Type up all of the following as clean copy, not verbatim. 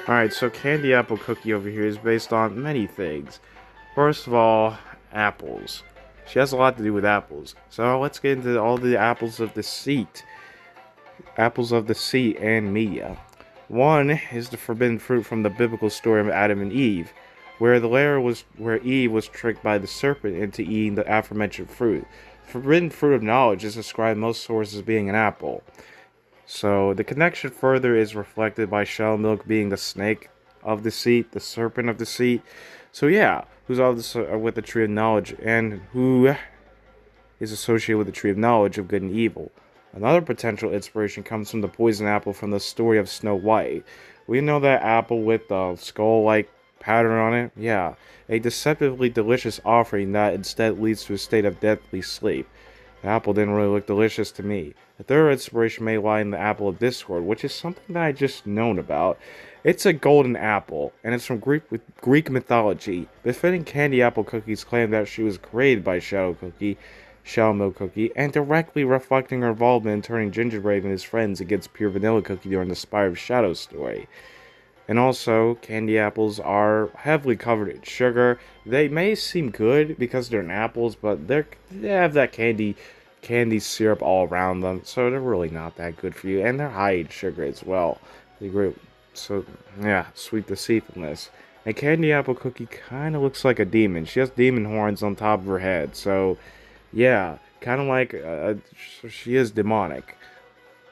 Alright, so candy apple cookie over here is based on many things. First of all, apples. She has a lot to do with apples. So let's get into all the apples of the seat. Apples of the seat and media. One is the forbidden fruit from the biblical story of Adam and Eve, where Eve was tricked by the serpent into eating the aforementioned fruit. The forbidden fruit of knowledge is described in most sources as being an apple. So the connection further is reflected by Shell Milk being the snake of the seat, the serpent of the seat. So yeah, who's all this with the tree of knowledge and who is associated with the tree of knowledge of good and evil. Another potential inspiration comes from the poison apple from the story of Snow White. We know that apple with the skull-like pattern on it. Yeah, a deceptively delicious offering that instead leads to a state of deathly sleep. The apple didn't really look delicious to me. The third inspiration may lie in the apple of discord, which is something that I just known about. It's a golden apple, and it's from Greek mythology. Befitting candy apple cookies claim that she was created by Shadow Milk Cookie, and directly reflecting her involvement in turning Gingerbread and his friends against Pure Vanilla Cookie during the Spire of Shadow story. And also, candy apples are heavily covered in sugar. They may seem good because they're apples, but they have that candy syrup all around them, so they're really not that good for you. And they're high in sugar as well. They great, so yeah, sweet deceitfulness. A candy apple cookie kind of looks like a demon. She has demon horns on top of her head, so yeah, kind of like she is demonic.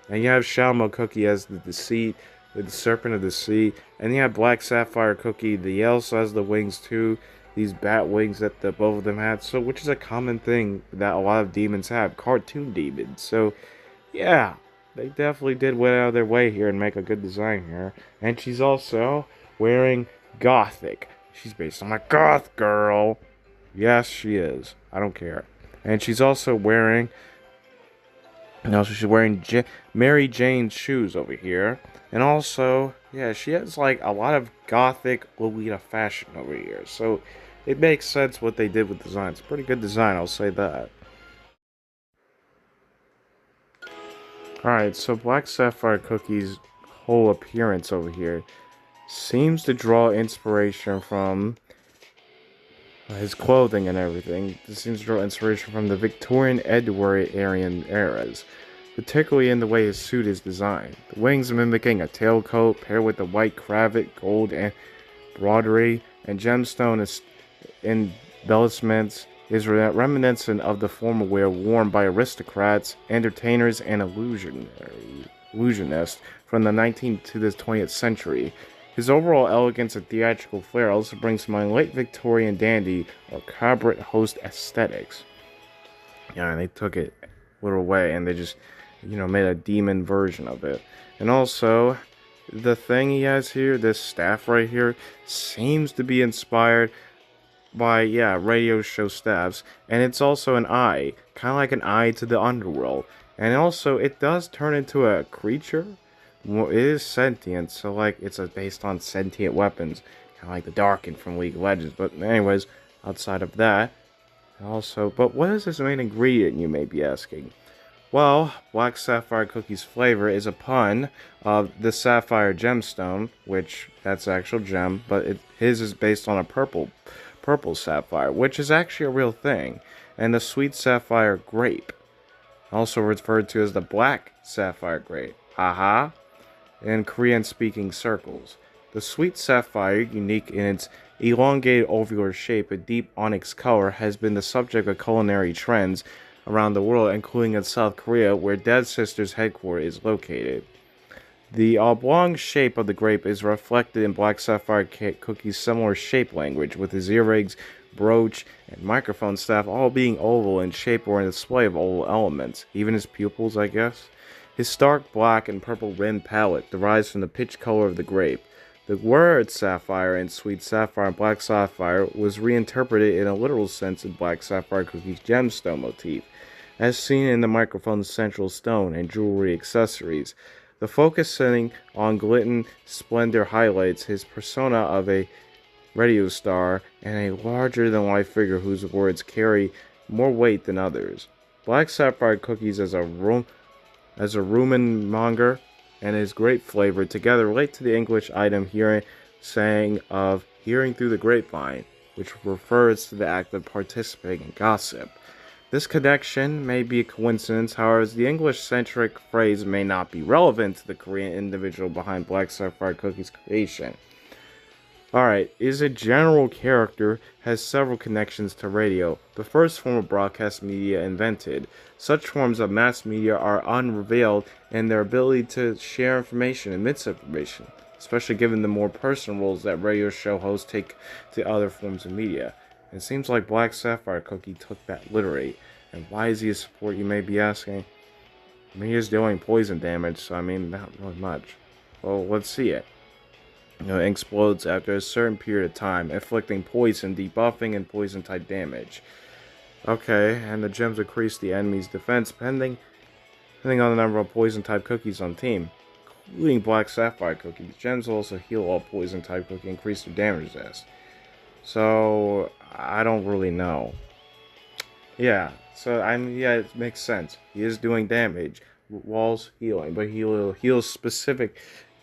And you have Shalmo Cookie as the deceit, the serpent of the sea. And you have Black Sapphire Cookie. The also has the wings too. These bat wings that both of them had. So, which is a common thing that a lot of demons have. Cartoon demons. So, yeah, they definitely did went out of their way here and make a good design here. And she's also wearing gothic. She's based on a goth girl. Yes, she is. I don't care. And she's also wearing and also, she's wearing Mary Jane's shoes over here. And also, yeah, she has like a lot of gothic Lolita fashion over here. So it makes sense what they did with the design. It's a pretty good design, I'll say that. Alright, so Black Sapphire Cookie's whole appearance over here seems to draw inspiration from his clothing and everything. This seems to draw inspiration from the Victorian Edwardian eras, particularly in the way his suit is designed. The wings mimicking a tailcoat paired with the white cravat, gold embroidery, and gemstone embellishments is reminiscent of the formal wear worn by aristocrats, entertainers, and illusionists from the 19th to the 20th century. His overall elegance and theatrical flair also brings to mind late Victorian dandy or cabaret host aesthetics. Yeah, and they took it a little way and they just, made a demon version of it. And also, the thing he has here, this staff right here, seems to be inspired by, yeah, radio show staffs. And it's also an eye, kind of like an eye to the underworld. And also, it does turn into a creature. Well, it is sentient, so like it's based on sentient weapons, kind of like the Darkin from League of Legends. But anyways, outside of that, also, but what is this main ingredient, you may be asking? Well, Black Sapphire Cookie's flavor is a pun of the Sapphire Gemstone, which that's actual gem, but his is based on a purple sapphire, which is actually a real thing, and the sweet sapphire grape, also referred to as the Black Sapphire grape. Haha. In Korean-speaking circles. The sweet sapphire, unique in its elongated ovular shape and deep onyx color, has been the subject of culinary trends around the world, including in South Korea, where Dead Sisters headquarters is located. The oblong shape of the grape is reflected in Black Sapphire Cookie's similar shape language, with his earrings, brooch, and microphone staff all being oval in shape or in display of oval elements, even his pupils, I guess. His stark black and purple rimmed palette derives from the pitch color of the grape. The word sapphire in Sweet Sapphire and Black Sapphire was reinterpreted in a literal sense in Black Sapphire Cookie's gemstone motif, as seen in the microphone's central stone and jewelry accessories. The focus setting on glisten splendor highlights his persona of a radio star and a larger-than-life figure whose words carry more weight than others. Black Sapphire Cookies as a Roman monger and its great flavor together relate to the English item hearing saying of hearing through the grapevine, which refers to the act of participating in gossip. This connection may be a coincidence, however, the English-centric phrase may not be relevant to the Korean individual behind Black Sapphire Cookie's creation. Alright, is a general character, has several connections to radio, the first form of broadcast media invented. Such forms of mass media are unrevealed in their ability to share information and misinformation, especially given the more personal roles that radio show hosts take to other forms of media. It seems like Black Sapphire Cookie took that literally. And why is he a support, you may be asking? I mean, he is dealing poison damage, so I mean, not really much. Well, let's see it. It explodes after a certain period of time, inflicting poison, debuffing, and poison-type damage. Okay, and the gems increase the enemy's defense, depending on the number of poison-type cookies on the team, including Black Sapphire Cookie. The gems also heal all poison-type cookies, increase their damage resist. So, I don't really know. Yeah, so, yeah, it makes sense. He is doing damage. Walls healing, but he'll heal specific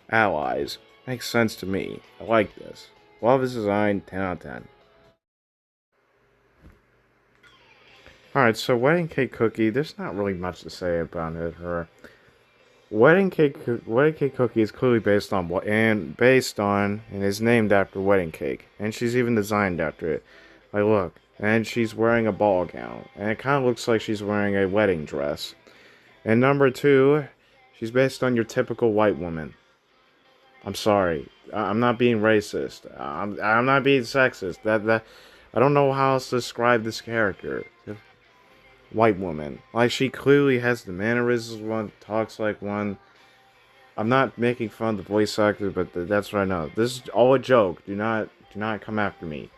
allies. Makes sense to me. I like this. Love his design, 10 out of 10. Alright, so Wedding Cake Cookie, there's not really much to say about it. Her Wedding Cake Cookie is clearly based on and is named after wedding cake, and she's even designed after it. Like, look, and she's wearing a ball gown, and it kind of looks like she's wearing a wedding dress. And number 2, she's based on your typical white woman. I'm sorry. I'm not being racist. I'm not being sexist. That I don't know how else to describe this character. White woman. Like, she clearly has the mannerisms one, talks like one. I'm not making fun of the voice actor, but that's what I know. This is all a joke. Do not come after me.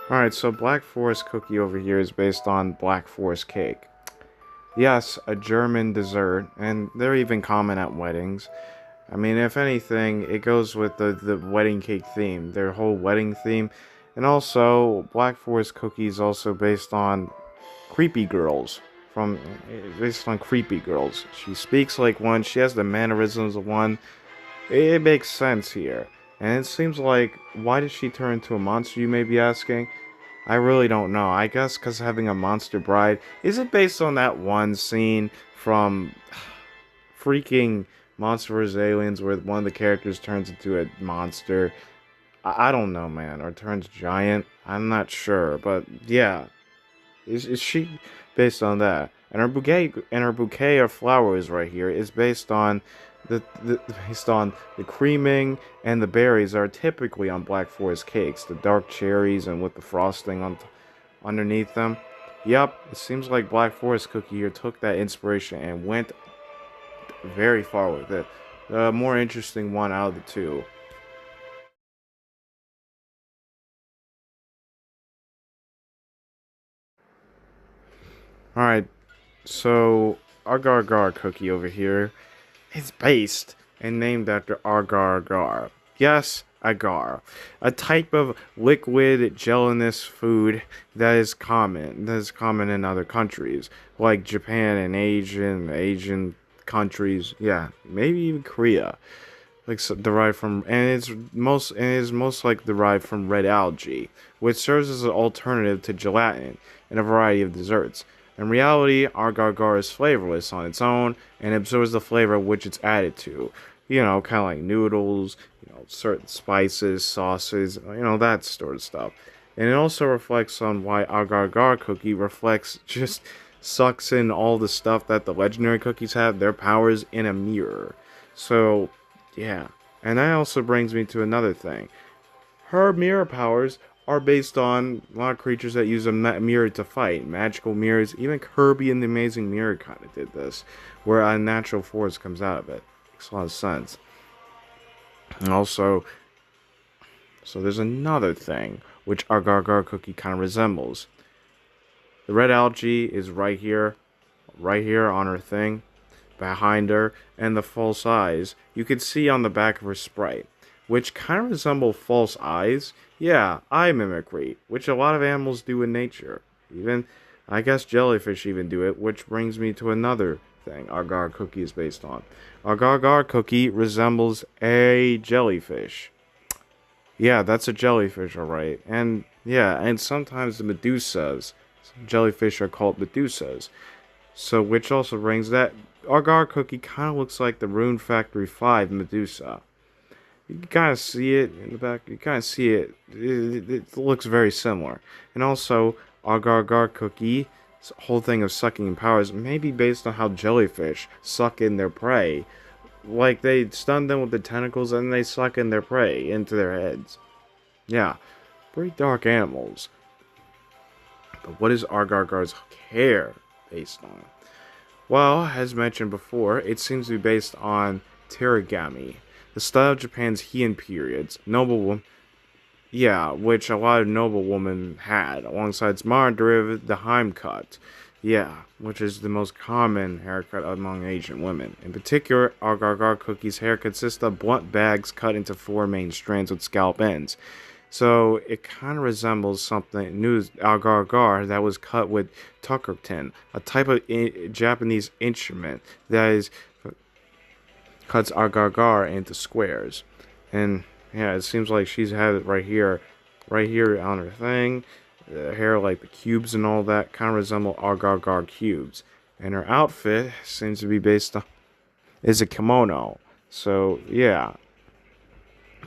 Alright, so Black Forest Cookie over here is based on Black Forest cake. Yes, a German dessert, and they're even common at weddings. I mean, if anything, it goes with the wedding cake theme, their whole wedding theme. And also, Black Forest Cookie is also based on Creepy Girls. Based on Creepy Girls. She speaks like one, she has the mannerisms of one. It makes sense here. And it seems like, why did she turn into a monster, you may be asking? I really don't know. I guess because having a monster bride. Is it based on that one scene from freaking Monster vs. Aliens where one of the characters turns into a monster? I don't know, man. Or turns giant? I'm not sure. But yeah. Is she based on that? And her bouquet of flowers right here is based on the creaming, and the berries are typically on Black Forest cakes, the dark cherries and with the frosting underneath them. Yep, it seems like Black Forest Cookie here took that inspiration and went very far with it. The more interesting one out of the two. Alright, so Agar Agar Cookie over here is based and named after Agar Agar. Yes, agar, a type of liquid gelatinous food that is common in other countries like Japan and Asian countries. Yeah, maybe even Korea. Like, so derived from, and it is most like derived from red algae, which serves as an alternative to gelatin in a variety of desserts. In reality, agar-agar is flavorless on its own and absorbs the flavor which it's added to. You know, kind of like noodles, certain spices, sauces, that sort of stuff. And it also reflects on why agar-agar cookie just sucks in all the stuff that the legendary cookies have, their powers, in a mirror. So, yeah. And that also brings me to another thing. Her mirror powers are based on a lot of creatures that use a mirror to fight. Magical mirrors. Even Kirby and the Amazing Mirror kind of did this, where a natural force comes out of it. Makes a lot of sense. And also, so there's another thing which Agar-Agar Cookie kind of resembles. The red algae is right here on her thing, behind her, and the false eyes you can see on the back of her sprite, which kind of resemble false eyes. Yeah, eye mimicry, which a lot of animals do in nature. Even, I guess jellyfish even do it, which brings me to another thing Agar Cookie is based on. Agar Cookie resembles a jellyfish. Yeah, that's a jellyfish, alright. And yeah, and sometimes the medusas. Some jellyfish are called medusas. So, which also brings that Agar Cookie kind of looks like the Rune Factory 5 Medusa. You can kind of see it in the back. You kind of see it. It looks very similar. And also, Agar Cookie, whole thing of sucking powers may be based on how jellyfish suck in their prey. Like they stun them with the tentacles and they suck in their prey into their heads. Yeah, pretty dark animals. But what is Agar's hair based on? Well, as mentioned before, it seems to be based on terigami, the style of Japan's Heian periods, yeah, which a lot of noblewomen had, alongside its modern derivative, the Heim cut. Yeah, which is the most common haircut among Asian women. In particular, Agar Cookie's hair consists of blunt bags cut into four main strands with scalp ends. So it kind of resembles something new agar that was cut with takurten, a type of Japanese instrument that is cuts agar into squares. And yeah, it seems like she's had it right here on her thing. The hair, like the cubes and all that, kind of resemble agar cubes. And her outfit seems to be based on is a kimono. So yeah,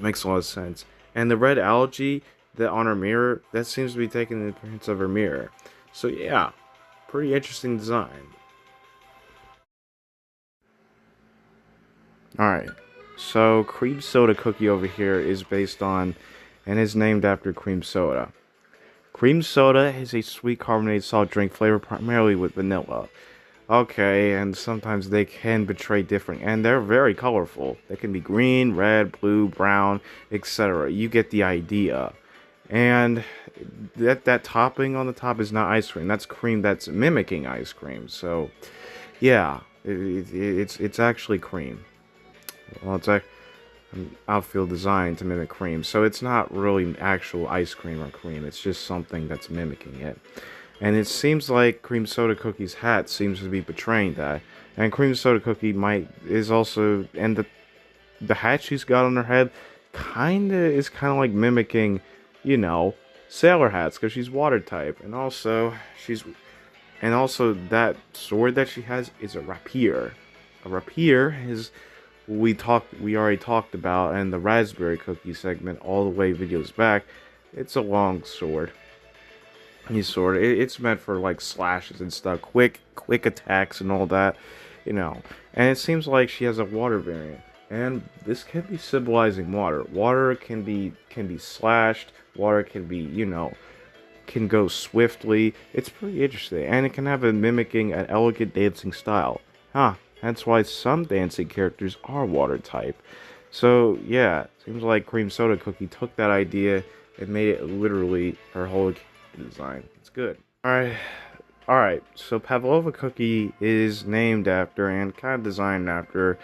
makes a lot of sense. And the red algae that on her mirror, that seems to be taking the appearance of her mirror. So yeah, pretty interesting design. Alright, so cream soda cookie over here is based on and is named after cream soda. Cream soda is a sweet carbonated soft drink flavored primarily with vanilla. Okay, and sometimes they can betray different, and they're very colorful. They can be green, red, blue, brown, etc. You get the idea. And that topping on the top is not ice cream. That's cream that's mimicking ice cream. So, yeah, it's actually cream. Well, it's like an outfield design to mimic cream. So it's not really actual ice cream or cream. It's just something that's mimicking it. And it seems like Cream Soda Cookie's hat seems to be betraying that. And Cream Soda Cookie is also, and the hat she's got on her head is kind of like mimicking, you know, sailor hats because she's water type. And also that sword that she has is a rapier. A rapier is we already talked about in the Raspberry Cookie segment all the way videos back. It's a long sword. It's meant for like slashes and stuff, quick attacks and all that, you know. And it seems like she has a water variant, and this can be symbolizing water. Water can be slashed. Water can be, you know, can go swiftly. It's pretty interesting, and it can have a mimicking an elegant dancing style. That's why some dancing characters are water type. So yeah, seems like Cream Soda Cookie took that idea and made it literally her whole design. It's good. Alright. So Pavlova Cookie is named after and kind of designed after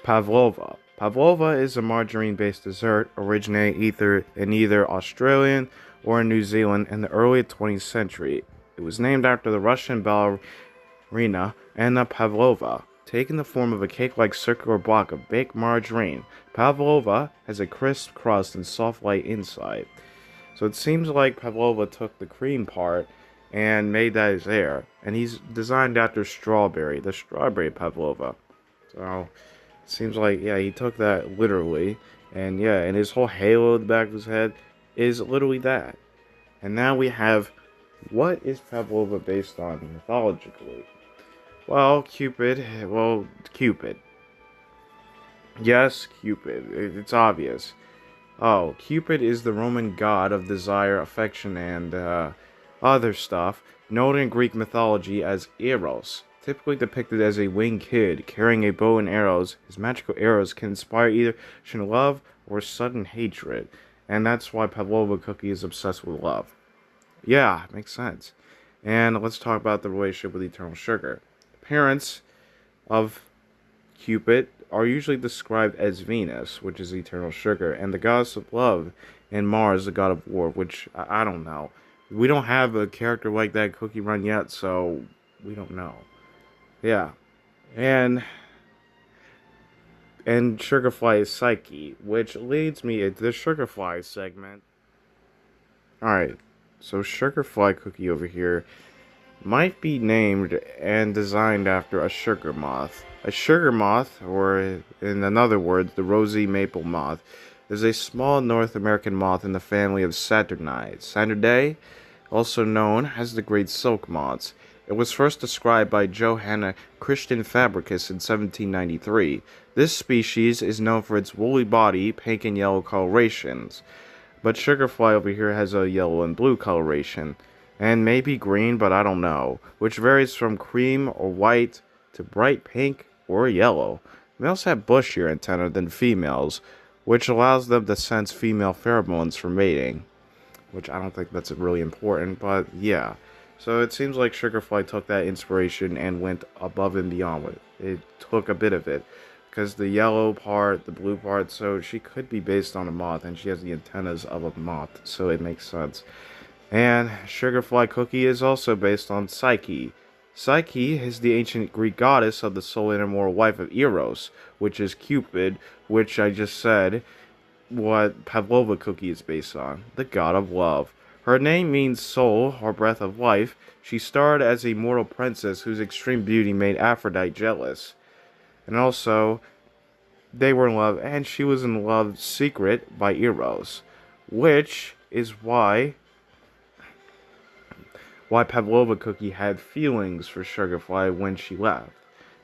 Pavlova. Pavlova is a margarine-based dessert originating in either Australian or New Zealand in the early 20th century. It was named after the Russian ballerina Anna Pavlova. Taking the form of a cake-like circular block of baked margarine, Pavlova has a crisp crust and soft light inside. So it seems like Pavlova took the cream part and made that his hair. And he's designed after strawberry, the strawberry Pavlova. So it seems like, yeah, he took that literally. And yeah, and his whole halo at the back of his head is literally that. And now we have, what is Pavlova based on mythologically? Well, Cupid. Yes, Cupid. It's obvious. Oh, Cupid is the Roman god of desire, affection, and other stuff, known in Greek mythology as Eros. Typically depicted as a winged kid carrying a bow and arrows, his magical arrows can inspire either love or sudden hatred, and that's why Pavlova Cookie is obsessed with love. Yeah, makes sense. And let's talk about the relationship with Eternal Sugar. The parents of Cupid are usually described as Venus, which is eternal sugar, and the goddess of love, and Mars, the god of war, which I don't know. We don't have a character like that Cookie Run yet, so we don't know. Yeah. And Sugarfly is Psyche, which leads me into the Sugarfly segment. Alright, so Sugarfly Cookie over here might be named and designed after a sugar moth. A sugar moth, or in other words, the rosy maple moth, is a small North American moth in the family of Saturniidae. Saturniidae, also known as the great silk moths. It was first described by Johanna Christian Fabricius in 1793. This species is known for its woolly body, pink and yellow colorations. But Sugarfly over here has a yellow and blue coloration. And maybe green, but I don't know. Which varies from cream or white to bright pink or yellow. Males have bushier antennae than females, which allows them to sense female pheromones for mating. Which I don't think that's really important, but yeah. So it seems like Sugarfly took that inspiration and went above and beyond with it. It took a bit of it. Because the yellow part, the blue part, so she could be based on a moth, and she has the antennas of a moth, so it makes sense. And Sugarfly Cookie is also based on Psyche. Psyche is the ancient Greek goddess of the soul and immortal wife of Eros, which is Cupid, which I just said what Pavlova Cookie is based on, the god of love. Her name means soul or breath of life. She starred as a mortal princess whose extreme beauty made Aphrodite jealous. And also, they were in love, and she was in love secret by Eros, which is why Pavlova Cookie had feelings for Sugarfly when she left.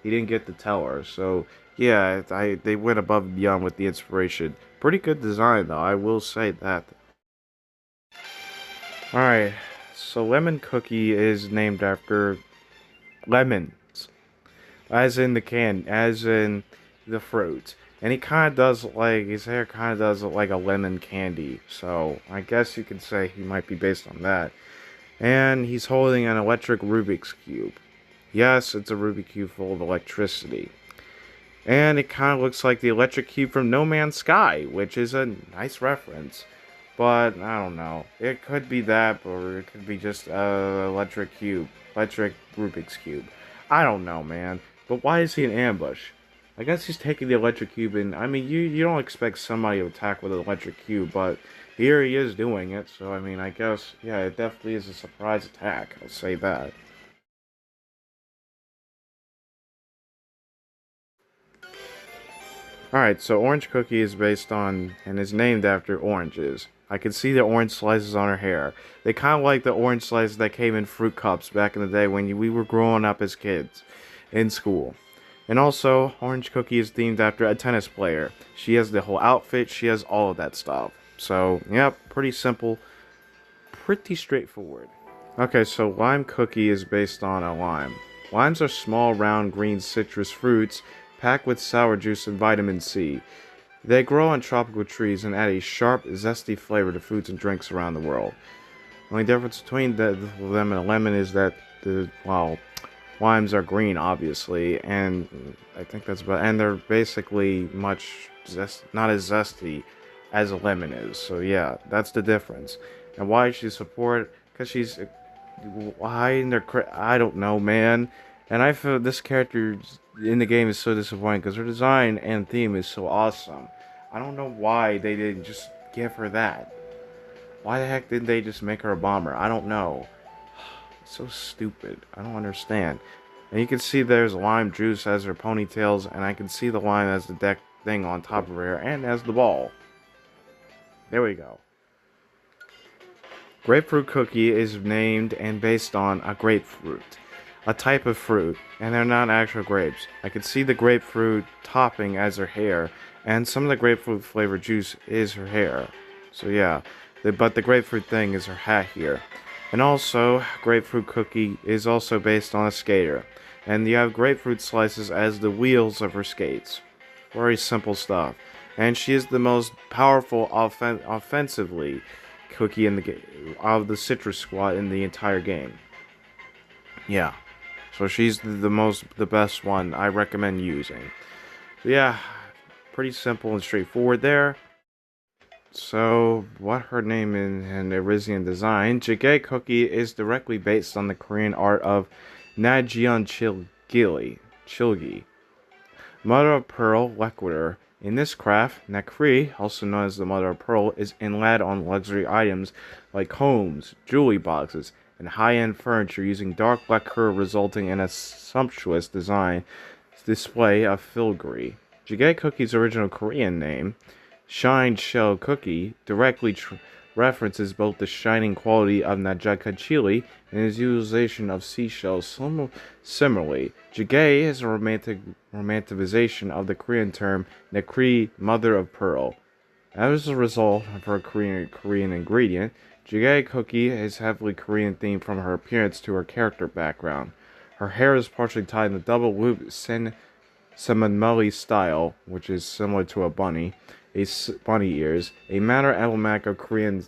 He didn't get to tell her, so yeah, they went above and beyond with the inspiration. Pretty good design, though, I will say that. Alright, so Lemon Cookie is named after lemons, as in the fruit. And he kind of does like, his hair kind of does look like a lemon candy, so I guess you could say he might be based on that. And he's holding an electric Rubik's Cube. Yes, it's a Rubik's Cube full of electricity. And it kind of looks like the electric cube from No Man's Sky, which is a nice reference. But, I don't know. It could be that, or it could be just electric cube. Electric Rubik's Cube. I don't know, man. But why is he in ambush? I guess he's taking the electric cube and, I mean, you don't expect somebody to attack with an electric cube, but here he is doing it, so I mean, I guess, yeah, it definitely is a surprise attack, I'll say that. Alright, so Orange Cookie is based on, and is named after oranges. I can see the orange slices on her hair. They kind of like the orange slices that came in fruit cups back in the day when we were growing up as kids in school. And also, Orange Cookie is themed after a tennis player. She has the whole outfit, she has all of that stuff. So, yep, pretty simple, pretty straightforward. Okay, so Lime Cookie is based on a lime. Limes are small, round, green citrus fruits packed with sour juice and vitamin C. They grow on tropical trees and add a sharp, zesty flavor to foods and drinks around the world. The only difference between them and a lemon is that limes are green, obviously, and I think that's about. And they're basically not as zesty as a lemon is. So yeah, that's the difference. And why she support? Because she's hiding their. I don't know, man. And I feel this character in the game is so disappointing because her design and theme is so awesome. I don't know why they didn't just give her that. Why the heck didn't they just make her a bomber? I don't know. It's so stupid. I don't understand. And you can see there's lime juice as her ponytails, and I can see the lime as the deck thing on top of her hair, and as the ball. There we go. Grapefruit Cookie is named and based on a grapefruit. A type of fruit, and they're not actual grapes. I can see the grapefruit topping as her hair, and some of the grapefruit flavored juice is her hair. So yeah, but the grapefruit thing is her hat here. And also, Grapefruit Cookie is also based on a skater, and you have grapefruit slices as the wheels of her skates. Very simple stuff. And she is the most powerful offensively cookie in the game of the Citrus Squad in the entire game. Yeah. So she's the best one I recommend using. Yeah, pretty simple and straightforward there. So, what her name in Arisian design, Jjigae Cookie is directly based on the Korean art of Nagyun Chilgili. Chilgi. Mother of Pearl Liquider. In this craft, Nakri, also known as the Mother of Pearl, is inlaid on luxury items like combs, jewelry boxes, and high-end furniture using dark lacquer resulting in a sumptuous design display of filigree. Jjigae Cookie's original Korean name, Shine Shell Cookie, directly references both the shining quality of Najaka chili and his utilization of seashells. Similarly, Jjigae is a romanticization of the Korean term Nakri, Mother of Pearl. As a result of her Korean ingredient, Jjigae Cookie is heavily Korean themed from her appearance to her character background. Her hair is partially tied in the double loop Semanmully style, which is similar to a bunny bunny ears, a matter emblematic of Korean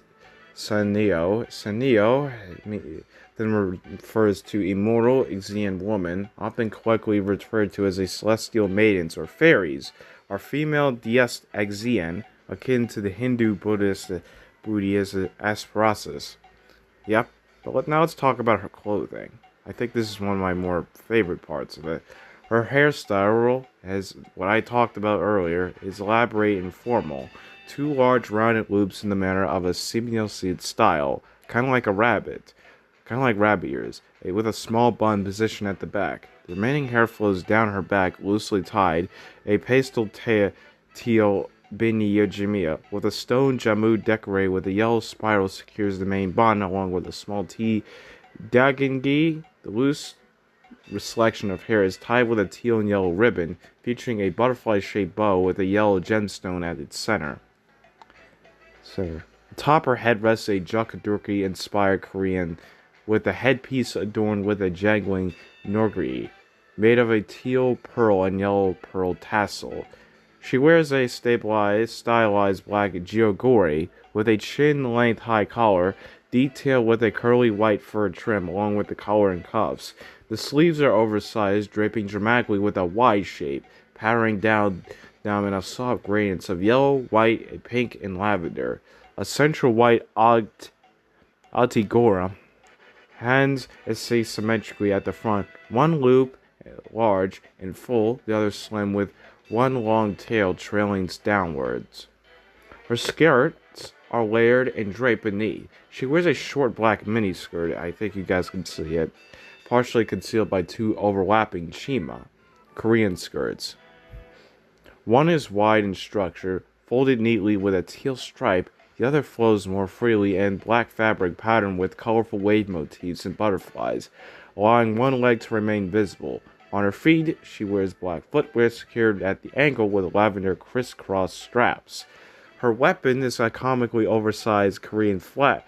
Saneo. Saneo then refers to immortal Xian woman, often colloquially referred to as a celestial maidens or fairies, are female deists Xian, akin to the Hindu Buddhist Asparasis. Yep, but now let's talk about her clothing. I think this is one of my more favorite parts of it. Her hairstyle, as what I talked about earlier, is elaborate and formal. Two large rounded loops in the manner of a simulacid style, kind of like rabbit ears, with a small bun positioned at the back. The remaining hair flows down her back, loosely tied, a pastel teal biniyojimiya, with a stone jamu decorated with a yellow spiral secures the main bun, along with a small T dagengi. The loose selection of hair is tied with a teal and yellow ribbon, featuring a butterfly-shaped bow with a yellow gemstone at its center. Atop her head rests a Jokudurki-inspired Korean, with the headpiece adorned with a jangling norgri, made of a teal pearl and yellow pearl tassel. She wears a stylized black jiogori with a chin-length high collar, detailed with a curly white fur trim along with the collar and cuffs. The sleeves are oversized, draping dramatically with a wide shape, patterning down in a soft gradients of yellow, white, pink, and lavender. A central white altigora hangs asymmetrically at the front, one loop large and full, the other slim with one long tail trailing downwards. Her skirts are layered and draped beneath. She wears a short black miniskirt, I think you guys can see it, partially concealed by two overlapping chima, Korean skirts. One is wide in structure, folded neatly with a teal stripe. The other flows more freely in black fabric patterned with colorful wave motifs and butterflies, allowing one leg to remain visible. On her feet, she wears black footwear secured at the ankle with lavender crisscross straps. Her weapon is a comically oversized Korean fan,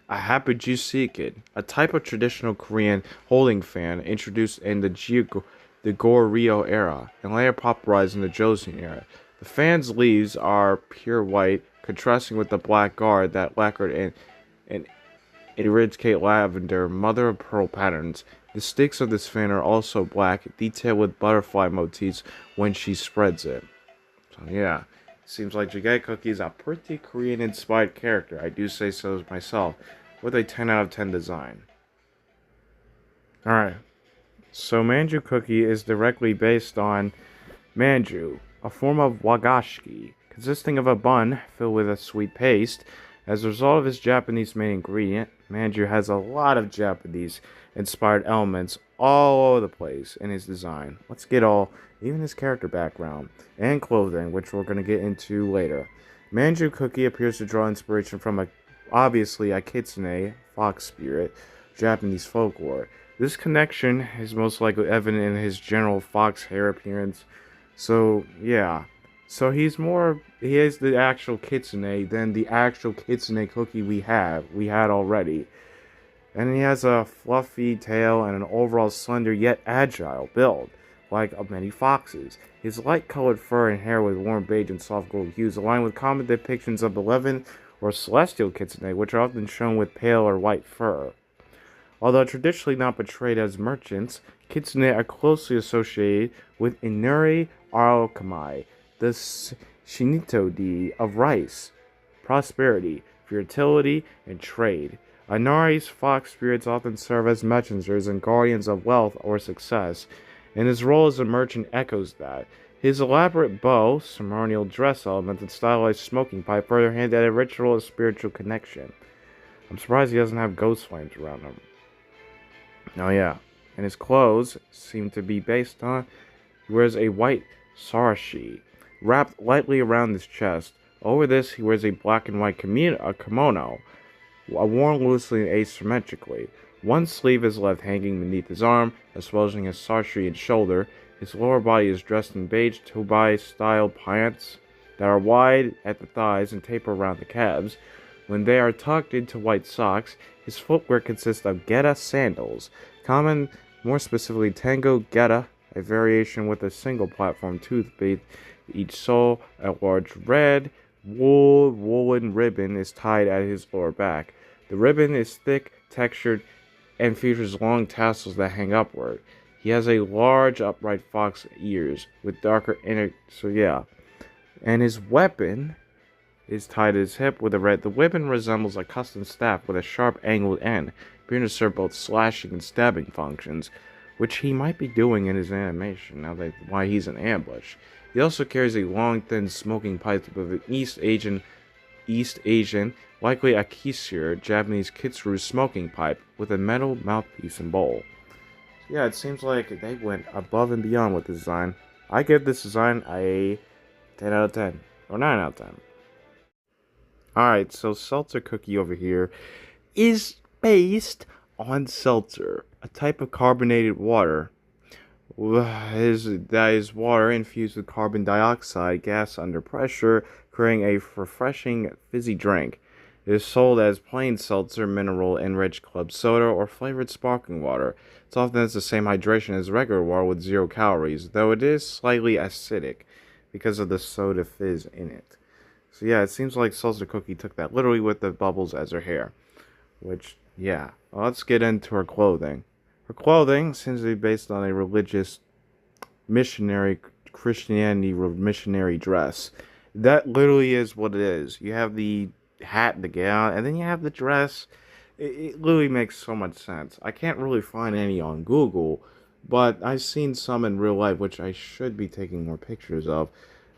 a Hapujusikin, a type of traditional Korean holding fan introduced in the Goryeo era and later popularized in the Joseon era. The fan's leaves are pure white, contrasting with the black guard that lacquered and intricate lavender mother of pearl patterns. The sticks of this fan are also black, detailed with butterfly motifs when she spreads it. So yeah, seems like Jjigae Cookie is a pretty Korean-inspired character, I do say so myself, with a 10 out of 10 design. Alright, so Manju Cookie is directly based on manju, a form of wagashiki, consisting of a bun filled with a sweet paste. As a result of its Japanese main ingredient, manju has a lot of Japanese-inspired elements all over the place in his design. Let's get even his character background and clothing, which we're going to get into later. Manju Cookie appears to draw inspiration from obviously a kitsune, fox spirit, Japanese folklore. This connection is most likely evident in his general fox hair appearance. So, yeah. So he is the actual kitsune than the actual kitsune cookie we had already. And he has a fluffy tail and an overall slender yet agile build, like of many foxes. His light-colored fur and hair with warm beige and soft gold hues align with common depictions of Eleven or celestial kitsune, which are often shown with pale or white fur. Although traditionally not portrayed as merchants, kitsune are closely associated with Inuri Aokamai, the Shinto deity of rice, prosperity, fertility, and trade. Inari's fox spirits often serve as messengers and guardians of wealth or success, and his role as a merchant echoes that. His elaborate bow, ceremonial dress element, and stylized smoking pipe further hint at a ritual of spiritual connection. I'm surprised he doesn't have ghost flames around him. Oh yeah, and his clothes seem to be based on. He wears a white sarashi wrapped lightly around his chest. Over this, he wears a black and white kimono, worn loosely and asymmetrically. One sleeve is left hanging beneath his arm, exposing his sarashi and shoulder. His lower body is dressed in beige Tobai-style pants that are wide at the thighs and taper around the calves. When they are tucked into white socks, his footwear consists of Geta sandals, common, more specifically Tango Geta, a variation with a single platform tooth beneath each sole. A large red woolen ribbon is tied at his lower back. The ribbon is thick, textured, and features long tassels that hang upward. He has a large upright fox ears with darker inner. So yeah, and his weapon is tied at his hip with a red. The weapon resembles a custom staff with a sharp angled end, appearing to serve both slashing and stabbing functions, which he might be doing in his animation. Now that why he's in ambush. He also carries a long, thin smoking pipe with an East Asian, likely a Kisir, Japanese kitsuru smoking pipe with a metal mouthpiece and bowl. So yeah, it seems like they went above and beyond with the design. I give this design a 10 out of 10, or 9 out of 10. Alright, so Seltzer Cookie over here is based on seltzer, a type of carbonated water. That is water infused with carbon dioxide gas under pressure, creating a refreshing fizzy drink. It is sold as plain seltzer, mineral enriched club soda, or flavored sparkling water. It often has the same hydration as regular water with 0 calories, though it is slightly acidic because of the soda fizz in it. So yeah, it seems like Seltzer Cookie took that literally with the bubbles as her hair. Which, yeah. Well, let's get into her clothing. Her clothing seems to be based on a religious missionary Christianity missionary dress. That literally is what it is. You have the hat, the gown, and then you have the dress. It literally makes so much sense. I can't really find any on Google, but I've seen some in real life, which I should be taking more pictures of,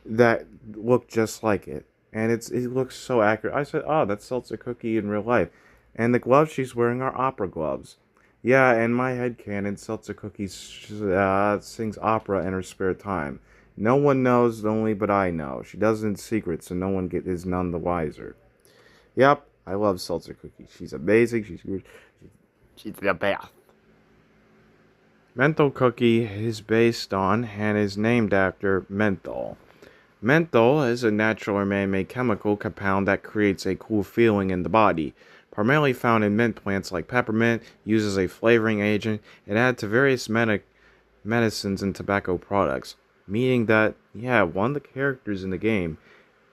that look just like it. And it looks so accurate. I said, oh, that's Seltzer Cookie in real life. And the gloves she's wearing are opera gloves. Yeah, in my headcanon, Seltzer Cookie sings opera in her spare time. No one knows, only but I know. She does it in secret, so no one is none the wiser. Yep, I love Seltzer Cookie. She's amazing. She's good. She's the best. Menthol Cookie is based on and is named after menthol. Menthol is a natural or man-made chemical compound that creates a cool feeling in the body. Primarily found in mint plants like peppermint, used as a flavoring agent, and added to various medicines and tobacco products. Meaning that, yeah, one of the characters in the game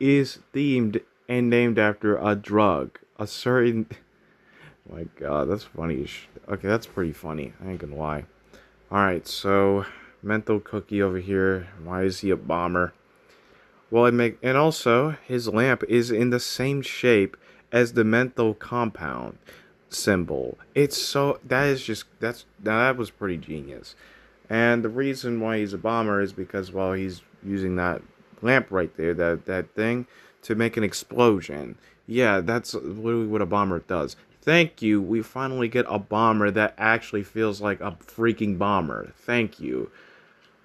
is themed and named after a drug. A certain... Oh my god, that's funny. Okay, that's pretty funny. I ain't gonna lie. Alright, so... Menthol Cookie over here. Why is he a bomber? Well, and also, his lamp is in the same shape as the menthol compound symbol. That was pretty genius. And the reason why he's a bomber is because, well, he's using that lamp right there, that thing, to make an explosion. Yeah, that's literally what a bomber does. Thank you, we finally get a bomber that actually feels like a freaking bomber. Thank you.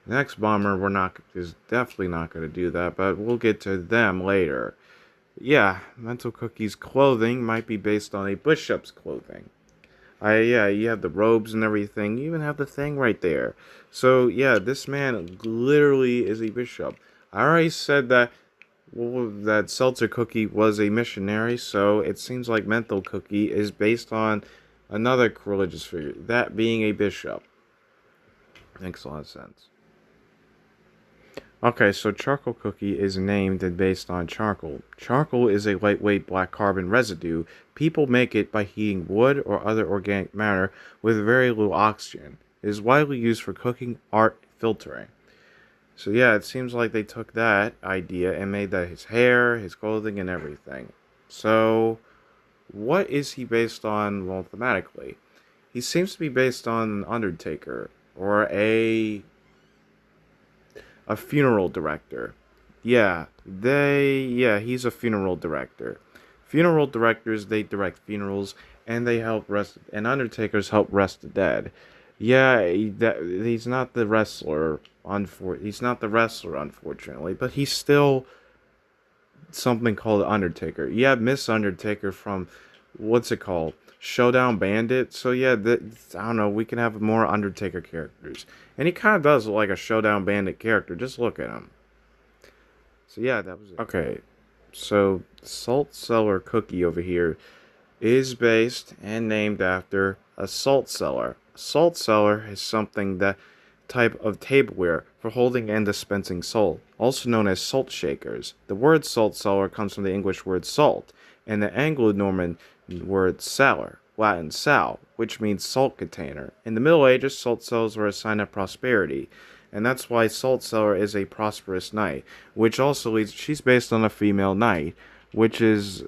The next bomber is definitely not going to do that, but we'll get to them later. Yeah, Mental Cookie's clothing might be based on a bishop's clothing. Yeah, you have the robes and everything. You even have the thing right there. So, yeah, this man literally is a bishop. I already said that Seltzer Cookie was a missionary, so it seems like Mental Cookie is based on another religious figure, that being a bishop. Makes a lot of sense. Okay, so Charcoal Cookie is named and based on charcoal. Charcoal is a lightweight black carbon residue. People make it by heating wood or other organic matter with very little oxygen. It is widely used for cooking, art, and filtering. So yeah, it seems like they took that idea and made that his hair, his clothing, and everything. So, What is he based on, well, thematically? He seems to be based on an Undertaker or a funeral director. He's a funeral director. Funeral directors, they direct funerals and they help rest, and undertakers help rest the dead. He's not the wrestler, he's not the wrestler, unfortunately, but he's still something called Undertaker. You have Miss Undertaker from, what's it called? Showdown Bandit. So yeah, I don't know. We can have more Undertaker characters, and he kind of does look like a Showdown Bandit character. Just look at him. So yeah, that was it. Okay. So Salt Cellar Cookie over here is based and named after a salt cellar. A salt cellar is something that type of tableware for holding and dispensing salt, also known as salt shakers. The word salt cellar comes from the English word salt and the Anglo-Norman word salar, Latin sal, which means salt container. In the Middle Ages, salt cellars were a sign of prosperity, and that's why salt cellar is a prosperous knight, which also leads, she's based on a female knight, which is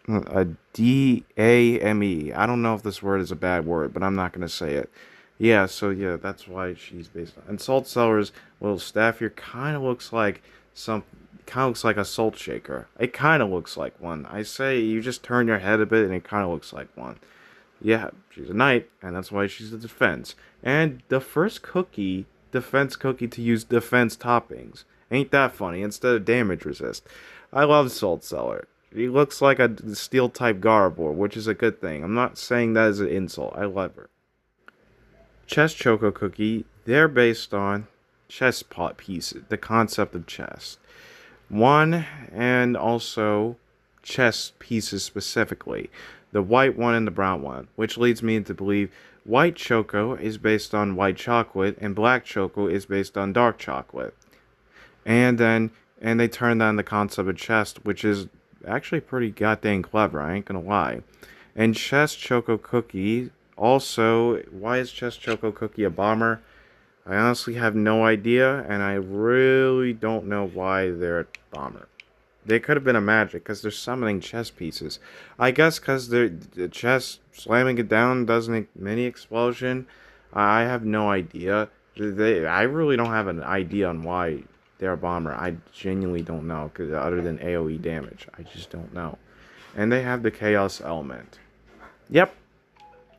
a Dame. I don't know if this word is a bad word, but I'm not going to say it. Yeah, so yeah, that's why she's based on. And Salt Cellar's little staff here kind of looks like a salt shaker. It kind of looks like one. I say you just turn your head a bit and it kind of looks like one. Yeah, she's a knight, and that's why she's a defense. And the first defense cookie to use defense toppings. Ain't that funny? Instead of damage resist. I love Salt Cellar. He looks like a steel type Gardevoir, which is a good thing. I'm not saying that as an insult. I love her. Chess Choco Cookie, they're based on chess pot pieces, the concept of chess. One, and also chess pieces specifically. The white one and the brown one, which leads me to believe white choco is based on white chocolate and black choco is based on dark chocolate. And they turned on the concept of chess, which is actually pretty goddamn clever, I ain't gonna lie. And Chess Choco Cookie, also, why is Chess Choco Cookie a bomber? I honestly have no idea, and I really don't know why they're a bomber. They could have been a magic, because they're summoning chess pieces. I guess because the chess slamming it down doesn't make mini explosion. I have no idea. I really don't have an idea on why they're a bomber. I genuinely don't know, cause other than AoE damage. I just don't know. And they have the chaos element. Yep,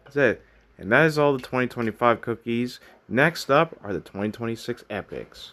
that's it. And that is all the 2025 cookies. Next up are the 2026 epics.